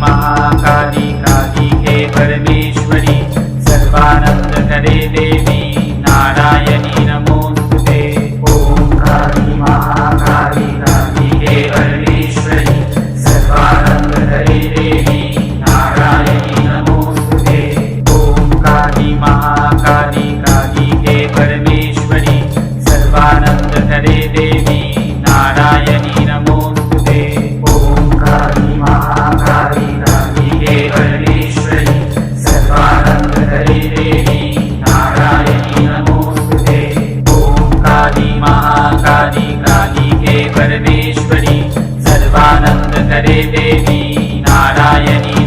महाकाली कालिके परमेश्वरी सर्वानंद करे देवी नारायणी नमोस्तुते। ओम काली महाकाली कालिके परमेश्वरी सर्वानंद करे देवी नारायणी नमोस्तुते। ओम काली महाकाली कालिके परमेश्वरी सर्वानंद करे देवी नारायणी नमोस्तुते। ओम काली महाकाली कालिके परमेश्वरी सर्वानंद करे देवी नारायणी नमोस्तुते। ओम काली महाकाली कालिके परमेश्वरी सर्वानंद करे देवी नारायणी